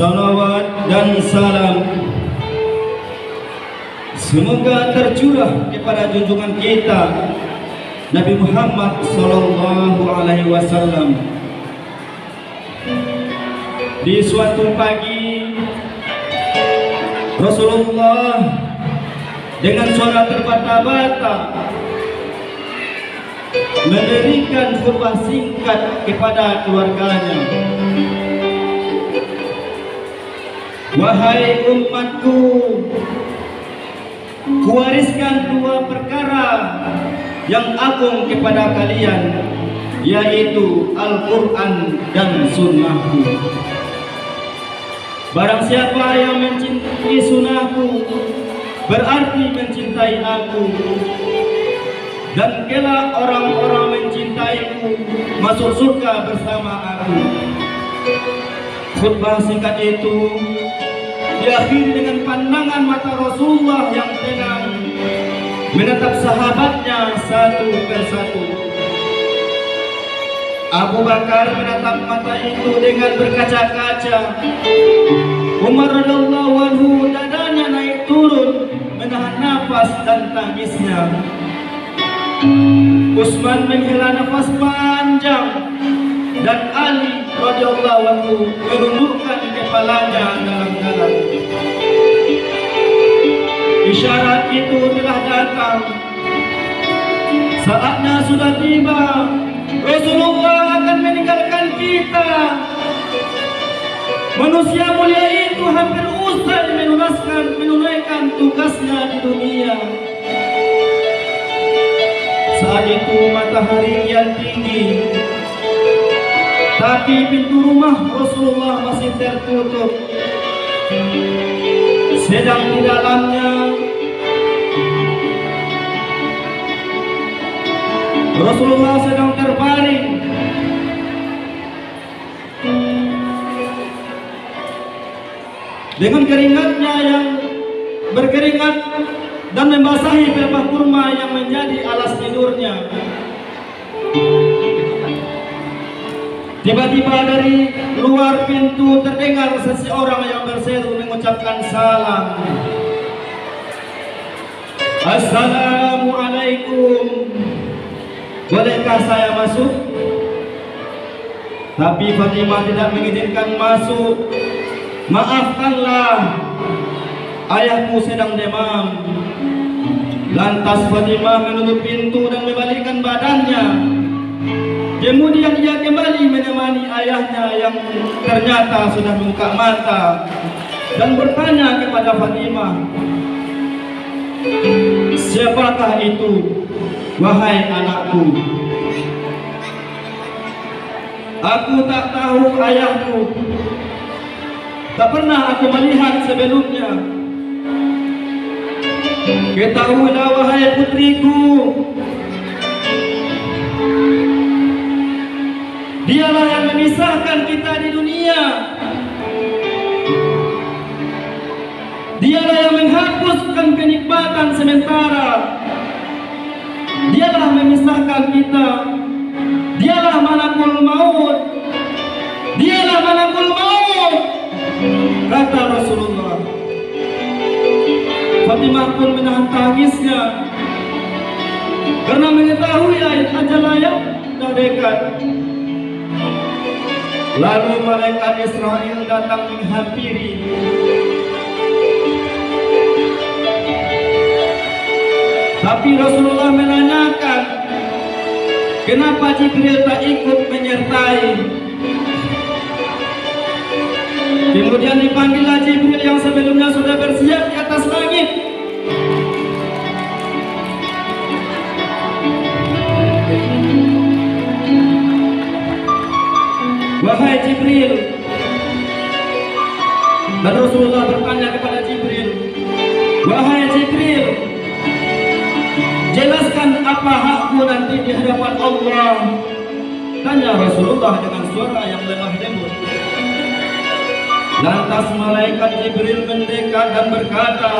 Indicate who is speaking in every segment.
Speaker 1: Salawat dan salam semoga tercurah kepada junjungan kita Nabi Muhammad Sallallahu Alaihi Wasallam. Di suatu pagi Rasulullah dengan suara terbata-bata memberikan khutbah singkat kepada keluarganya. Wahai umatku, kuwariskan dua perkara yang agung kepada kalian, yaitu Al-Quran dan Sunnahku. Barang siapa yang mencintai Sunnahku berarti mencintai aku, dan kelak orang-orang mencintaiku masuk surga bersama aku. Khutbah singkat itu diakhiri dengan pandangan mata Rasulullah yang tenang menatap sahabatnya satu persatu. Abu Bakar menatap mata itu dengan berkaca-kaca. Umar radhiyallahu anhu dadanya naik turun menahan nafas dan tangisnya. Utsman menghela nafas panjang dan Ali radhiyallahu anhu menundukkan kepalanya dalam-dalam. Isyarat itu telah datang, saatnya sudah tiba. Rasulullah akan meninggalkan kita. Manusia mulia itu hampir usai menunaikan tugasnya di dunia. Saat itu matahari kian tinggi, tapi pintu rumah Rasulullah masih tertutup. Sedang di dalamnya Rasulullah sedang terbaring. Dengan keringatnya yang berkeringat dan membasahi pelepah kurma yang menjadi alas tidurnya. Tiba-tiba dari luar pintu terdengar seseorang yang berseru mengucapkan salam. Assalamualaikum. Bolehkah saya masuk? Tapi Fatimah tidak mengizinkan masuk. Maafkanlah, ayahku sedang demam. Lantas Fatimah menutup pintu dan membalikkan badannya. Kemudian ia kembali menemani ayahnya yang ternyata sudah membuka mata dan bertanya kepada Fatimah, siapakah itu, wahai anakku? Aku tak tahu ayahku. Tak pernah aku melihat sebelumnya. Ketahuilah wahai putriku, dialah yang memisahkan kita di dunia. Dialah yang menghapuskan kenikmatan sementara. Dialah memisahkan kita. Dialah malakul maut. Dialah malakul maut, kata Rasulullah. Fatimah pun menahan tangisnya karena mengetahui ajal yang sudah dekat. Lalu malaikat Israel datang menghampiri. Tapi Rasulullah menanyakan, kenapa Jibril tak ikut menyertai? Kemudian dipanggillah Jibril yang sebelumnya sudah bersiap di atas langit. Wahai Jibril. Dan Rasulullah bertanya kepada Jibril, wahai Jibril, jelaskan apa hakku nanti di hadapan Allah. Tanya Rasulullah dengan suara yang lemah lembut. Lantas malaikat Jibril mendekat dan berkata,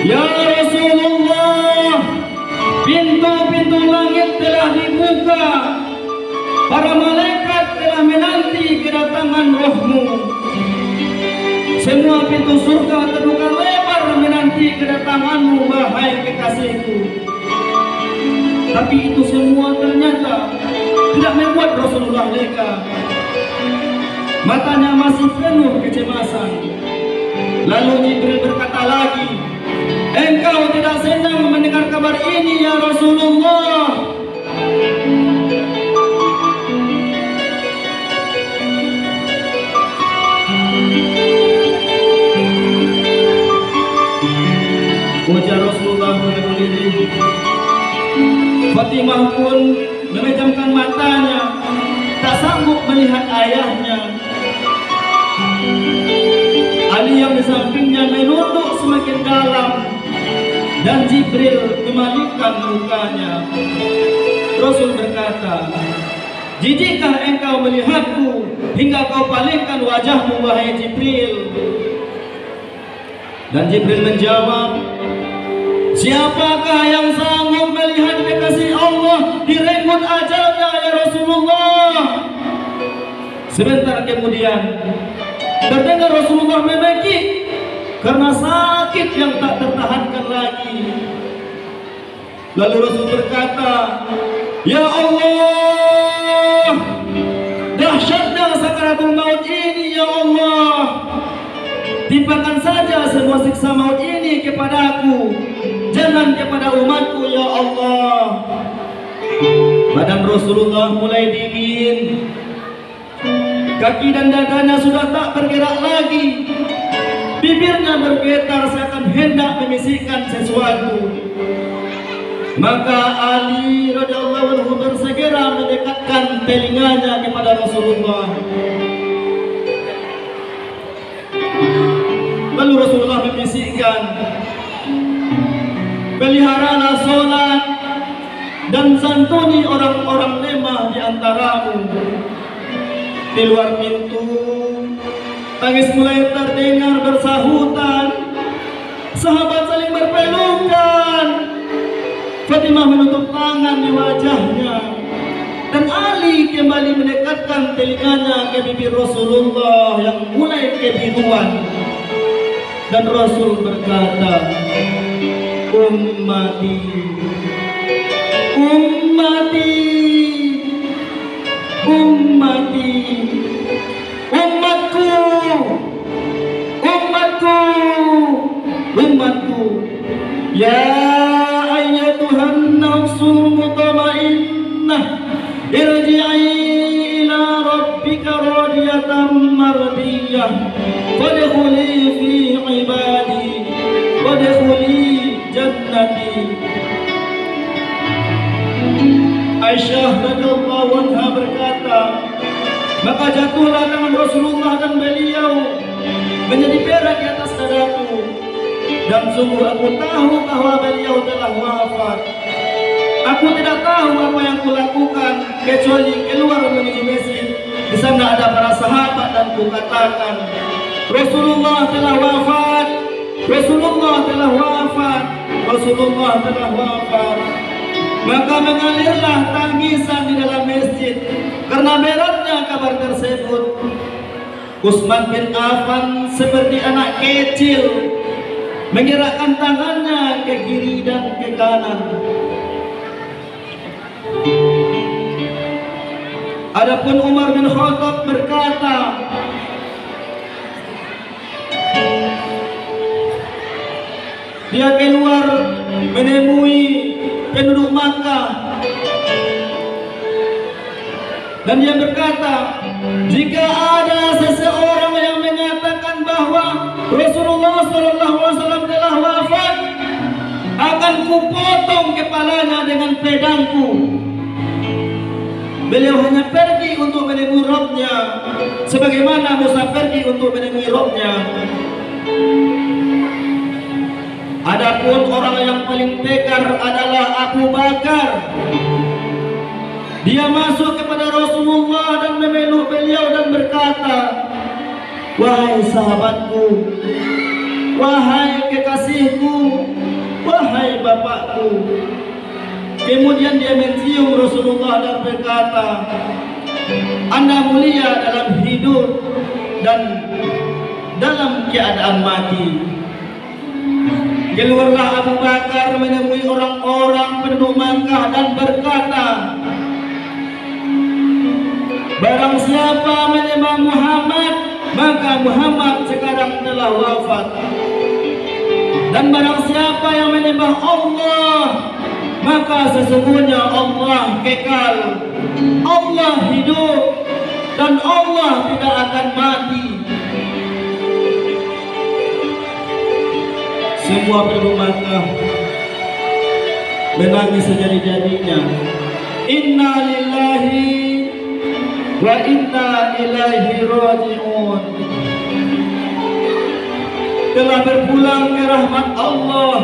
Speaker 1: ya Rasulullah, pintu-pintu langit telah dibuka. Para malaikat telah telah menanti kedatangan rohmu. Semua pintu surga terbuka lebar menanti kedatanganmu, wahai kekasihku. Tapi itu semua ternyata tidak membuat Rasulullah lega. Matanya masih penuh kecemasan. Lalu Jibril berkata lagi, "Engkau tidak senang mendengar kabar ini ya Rasulullah?" Ujar Rasulullah menghadap diri. Fatimah pun memejamkan matanya, tak sanggup melihat ayahnya. Ali yang di sampingnya menunduk semakin dalam, dan Jibril memalingkan mukanya. Rasul berkata, "Jijikkah engkau melihatku hingga kau palingkan wajahmu, wahai Jibril?" Dan Jibril menjawab, "Siapakah yang sanggup melihat kekasih Allah direnggut ajalnya ya Rasulullah?" Sebentar kemudian terdengar Rasulullah memekik karena sakit yang tak tertahankan lagi. Lalu Rasul berkata, "Ya Allah, dahsyatnya sakaratul maut ini ya Allah. Timpakan saja semua siksa maut ini kepadaku, jangan kepada umatku ya Allah." Badan Rasulullah mulai dingin, kaki dan dadanya sudah tak bergerak lagi, bibirnya bergetar seakan hendak membisikkan sesuatu. Maka Ali radhiyallahu anhu bersegera mendekatkan telinganya kepada Rasulullah. Lalu Rasulullah membisikkan, "Peliharalah sholat dan santuni orang-orang lemah di antaramu." Di luar pintu, tangis mulai terdengar bersahutan. Sahabat saling berpelukan. Fatimah menutup tangan di wajahnya, dan Ali kembali mendekatkan telinganya ke bibir Rasulullah yang mulai kebiruan. Dan Rasul berkata, "Ummati, ummati, ummati, umatku, umatku, umatku. Ya ayyatuhan nafsul mutmainnah, irji'i ila rabbika radiyatan mardiyah, fadkhuli fi ibadi, fadkhuli jannati." Aisyah radhiyallahu anha berkata, maka jatuhlah tangan Rasulullah dan beliau menjadi perak di atas dadaku, dan sungguh aku tahu bahwa beliau telah wafat. Aku tidak tahu apa yang kulakukan kecuali keluar menuju masjid. Di sana ada para sahabat dan kukatakan, "Rasulullah telah wafat, Rasulullah telah wafat, Rasulullah telah wafat." Maka mengalirlah tangisan di dalam masjid karena beratnya kabar tersebut. Utsman bin Affan seperti anak kecil menggerakkan tangannya ke kiri dan ke kanan. Adapun Umar bin Khattab berkata, dia keluar menemui penduduk Makkah, dan dia berkata, "Jika ada seseorang yang mengatakan bahwa Rasulullah SAW telah wafat, akan kupotong kepalanya dengan pedangku." Beliau hanya pergi untuk menemui Rabb-Nya, sebagaimana Musa pergi untuk menemui Rabb-Nya. Adapun orang yang paling tegar adalah Abu Bakar. Dia masuk kepada Rasulullah dan memeluk beliau dan berkata, "Wahai sahabatku, wahai kekasihku, wahai bapakku." Kemudian dia mencium Rasulullah dan berkata, Anda mulia dalam hidup dan dalam keadaan mati. Keluarlah Abu Bakar menemui orang-orang penduduk Makkah dan berkata, barang siapa menyembah Muhammad, maka Muhammad sekarang telah wafat. Dan barang siapa yang menyembah Allah, maka sesungguhnya Allah kekal, Allah hidup, dan Allah tidak akan mati. Semua penduduk Makkah menangis sejadi-jadinya. Inna lillahi wa inna ilaihi raji'un. Telah berpulang ke rahmat Allah,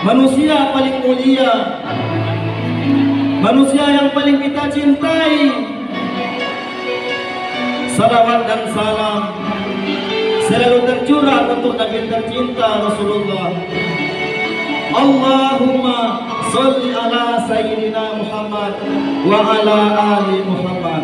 Speaker 1: manusia paling mulia, manusia yang paling kita cintai. Salawat dan salam selalu tercurah untuk Nabi tercinta Rasulullah. Allahumma sholli ala sayyidina Muhammad wa ala ali Muhammad.